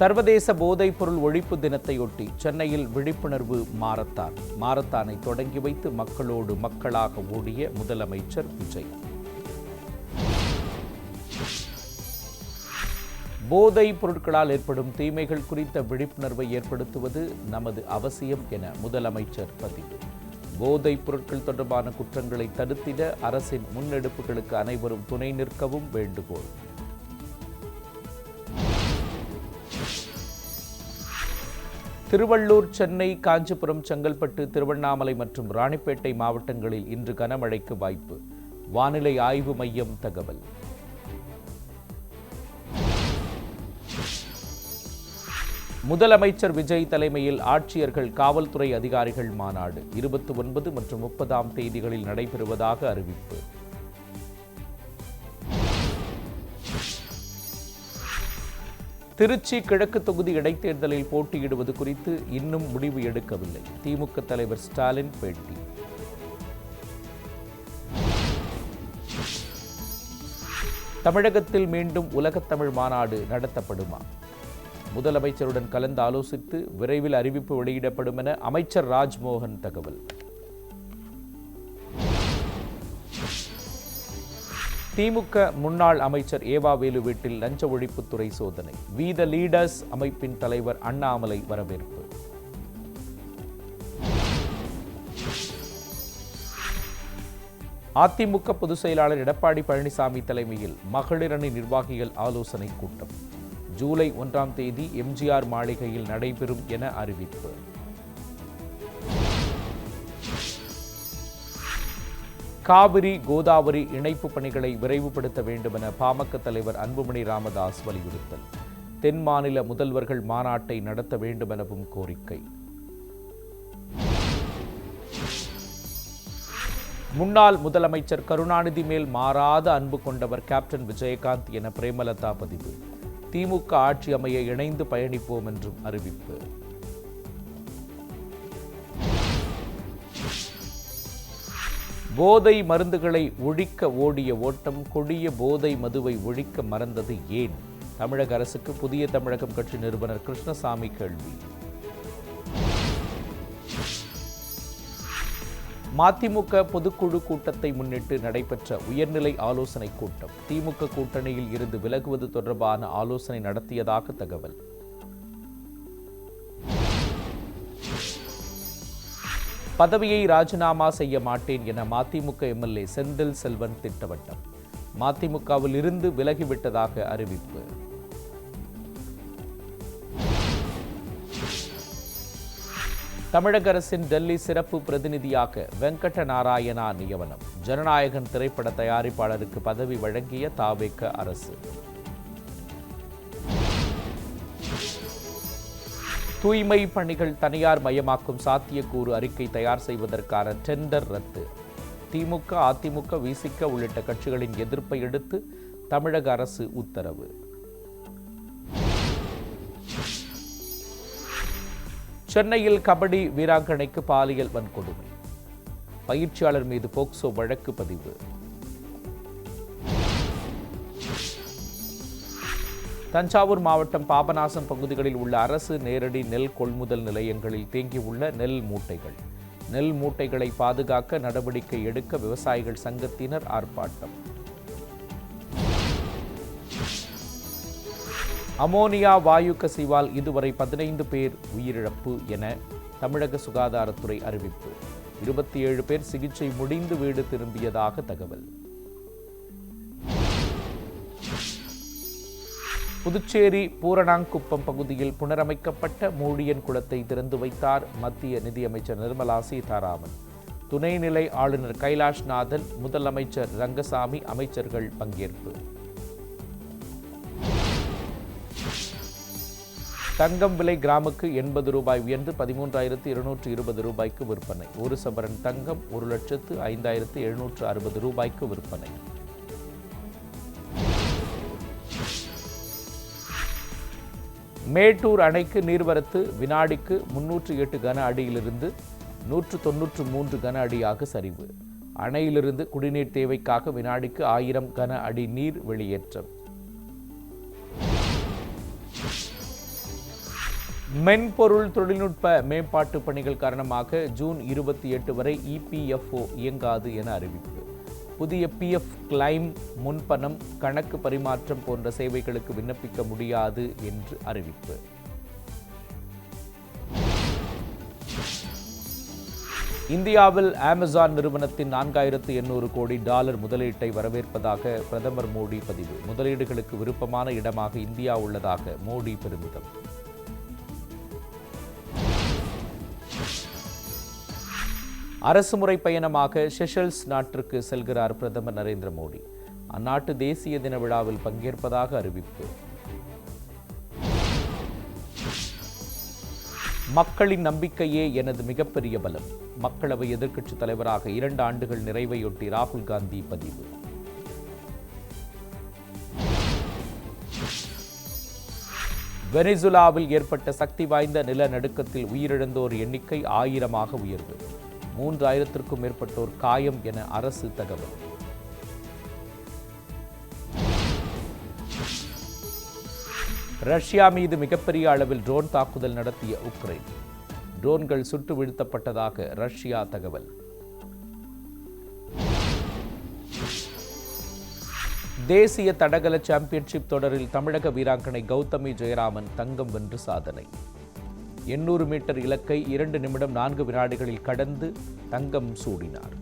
சர்வதேச போதைப்பொருள் ஒழிப்பு தினத்தையொட்டி சென்னையில் விழிப்புணர்வு மாரத்தானை தொடங்கி வைத்து மக்களோடு மக்களாக ஓடிய முதலமைச்சர் விஜய். போதைப் பொருட்களால் ஏற்படும் தீமைகள் குறித்த விழிப்புணர்வை ஏற்படுத்துவது நமது அவசியம் என முதலமைச்சர் பதிவு. போதைப் பொருட்கள் தொடர்பான குற்றங்களை தடுத்திட அரசின் முன்னெடுப்புகளுக்கு அனைவரும் துணை நிற்கவும் வேண்டுகோள். திருவள்ளூர், சென்னை, காஞ்சிபுரம், செங்கல்பட்டு, திருவண்ணாமலை மற்றும் ராணிப்பேட்டை மாவட்டங்களில் இன்று கனமழைக்கு வாய்ப்பு. வானிலை ஆய்வு மையம் தகவல். முதலமைச்சர் விஜய் தலைமையில் ஆட்சியர்கள், காவல்துறை அதிகாரிகள் மாநாடு 29 மற்றும் 30ஆம் தேதிகளில் நடைபெறுவதாக அறிவிப்பு. திருச்சி கிழக்கு தொகுதி இடைத்தேர்தலில் போட்டியிடுவது குறித்து இன்னும் முடிவு எடுக்கவில்லை. திமுக தலைவர் ஸ்டாலின் பேட்டி. தமிழகத்தில் மீண்டும் உலகத்தமிழ் மாநாடு நடத்தப்படுமா? முதலமைச்சருடன் கலந்து ஆலோசித்து விரைவில் அறிவிப்பு வெளியிடப்படும் என அமைச்சர் ராஜ்மோகன் தகவல். திமுக முன்னாள் அமைச்சர் ஏவாவேலு வீட்டில் லஞ்ச ஒழிப்புத்துறை சோதனை. வி த லீடர்ஸ் அமைப்பின் தலைவர் அண்ணாமலை வரவேற்பு. அதிமுக பொதுச் செயலாளர் எடப்பாடி பழனிசாமி தலைமையில் மகளிர் அணி நிர்வாகிகள் ஆலோசனை கூட்டம். ஜூலை 1ஆம் தேதி எம்ஜிஆர் மாளிகையில் நடைபெறும் என அறிவிப்பு. காவிரி, கோதாவரி இணைப்பு பணிகளை விரைவுபடுத்த வேண்டும் என பாமக தலைவர் அன்புமணி ராமதாஸ் வலியுறுத்தல். தென் மாநில முதல்வர்கள் மாநாட்டை நடத்த வேண்டும் எனவும் கோரிக்கை. முன்னாள் முதலமைச்சர் கருணாநிதி மேல் மாறாத அன்பு கொண்டவர் கேப்டன் விஜயகாந்த் என பிரேமலதா பதிவு. திமுக ஆட்சி அமைய இணைந்து பயணிப்போம் என்றும் அறிவிப்பு. போதை மருந்துகளை ஒழிக்க ஓடிய ஓட்டம், கொடிய போதை மதுவை ஒழிக்க மறந்தது ஏன்? தமிழக அரசுக்கு புதிய தமிழகம் கட்சி நிறுவனர் கிருஷ்ணசாமி கேள்வி. மதிமுக பொதுக்குழு கூட்டத்தை முன்னிட்டு நடைபெற்ற உயர்நிலை ஆலோசனை கூட்டம். திமுக கூட்டணியில் இருந்து விலகுவது தொடர்பான ஆலோசனை நடத்தியதாக தகவல். பதவியை ராஜினாமா செய்ய மாட்டேன் என மதிமுக எம்எல்ஏ செந்தில் செல்வன் திட்டவட்டம். மதிமுகவில் இருந்து விலகிவிட்டதாக அறிவிப்பு. தமிழக அரசின் டெல்லி சிறப்பு பிரதிநிதியாக வெங்கட நாராயணா நியமனம். ஜனநாயகன் திரைப்பட தயாரிப்பாளருக்கு பதவி வழங்கிய தவேக அரசு. தூய்மை பணிகள் தனியார் மயமாக்கும் சாத்தியக்கூறு அறிக்கை தயார் செய்வதற்கான டெண்டர் ரத்து. திமுக, அதிமுக, விசிக உள்ளிட்ட கட்சிகளின் எதிர்ப்பை அடுத்து தமிழக அரசு உத்தரவு. சென்னையில் கபடி வீராங்கனைக்கு பாலியல் வன்கொடுமை. பயிற்சியாளர் மீது போக்சோ வழக்கு பதிவு. தஞ்சாவூர் மாவட்டம் பாபநாசம் பகுதிகளில் உள்ள அரசு நேரடி நெல் கொள்முதல் நிலையங்களில் தேங்கியுள்ள நெல் மூட்டைகளை பாதுகாக்க நடவடிக்கை எடுக்க விவசாயிகள் சங்கத்தினர் ஆர்ப்பாட்டம். அமோனியா வாயு கசிவால் இதுவரை 15 பேர் உயிரிழப்பு என தமிழக சுகாதாரத்துறை அறிவிப்பு. 27 பேர் சிகிச்சை முடிந்து வீடு திரும்பியதாக தகவல். புதுச்சேரி பூரணாங்குப்பம் பகுதியில் புனரமைக்கப்பட்ட மூழியன் குளத்தை திறந்து வைத்தார் மத்திய நிதியமைச்சர் நிர்மலா சீதாராமன். துணைநிலை ஆளுநர் கைலாஷ்நாதன், முதலமைச்சர் ரங்கசாமி, அமைச்சர்கள் பங்கேற்பு. தங்கம் விலை கிராமுக்கு 80 ரூபாய் உயர்ந்து 13,220 ரூபாய்க்கு விற்பனை. ஒரு சவரன் தங்கம் 1,05,760 ரூபாய்க்கு விற்பனை. மேட்டூர் அணைக்கு நீர்வரத்து வினாடிக்கு 308 கன அடியிலிருந்து 193 கன அடியாக சரிவு. அணையிலிருந்து குடிநீர் தேவைக்காக வினாடிக்கு 1000 கன அடி நீர் வெளியேற்றம். மென்பொருள் தொழில்நுட்ப மேம்பாட்டு பணிகள் காரணமாக ஜூன் 28 வரை இபிஎஃப்ஓ இயங்காது என அறிவிப்பு. புதிய பிஎஃப் கிளைம், முன்பணம், கணக்கு பரிமாற்றம் போன்ற சேவைகளுக்கு விண்ணப்பிக்க முடியாது என்று அறிவிப்பு. இந்தியாவில் அமேசான் நிறுவனத்தின் $4,800 கோடி முதலீட்டை வரவேற்பதாக பிரதமர் மோடி பதிவு. முதலீடுகளுக்கு விருப்பமான இடமாக இந்தியா உள்ளதாக மோடி பெருமிதம். அரசுமுறை பயணமாக செஷல்ஸ் நாட்டிற்கு செல்கிறார் பிரதமர் நரேந்திர மோடி. அந்நாட்டு தேசிய தின விழாவில் பங்கேற்பதாக அறிவிப்பு. மக்களின் நம்பிக்கையே எனது மிகப்பெரிய பலம். மக்களவை எதிர்க்கட்சித் தலைவராக 2 ஆண்டுகள் நிறைவையொட்டி ராகுல் காந்தி பதிவு. வெனிசுலாவில் ஏற்பட்ட சக்தி வாய்ந்த நிலநடுக்கத்தில் உயிரிழந்தோர் எண்ணிக்கை 1000ஆக உயர்வு. 3000க்கும் மேற்பட்டோர் காயம் என அரசு தகவல். ரஷ்யா மீது மிகப்பெரிய அளவில் ட்ரோன் தாக்குதல் நடத்திய உக்ரைன். ட்ரோன்கள் சுட்டு வீழ்த்தப்பட்டதாக ரஷ்யா தகவல். தேசிய தடகள சாம்பியன்ஷிப் தொடரில் தமிழக வீராங்கனை கௌதமி ஜெயராமன் தங்கம் வென்று சாதனை. 800 மீட்டர் இலக்கை 2 நிமிடம் 4 வினாடிகளில் கடந்து தங்கம் சூடினார்.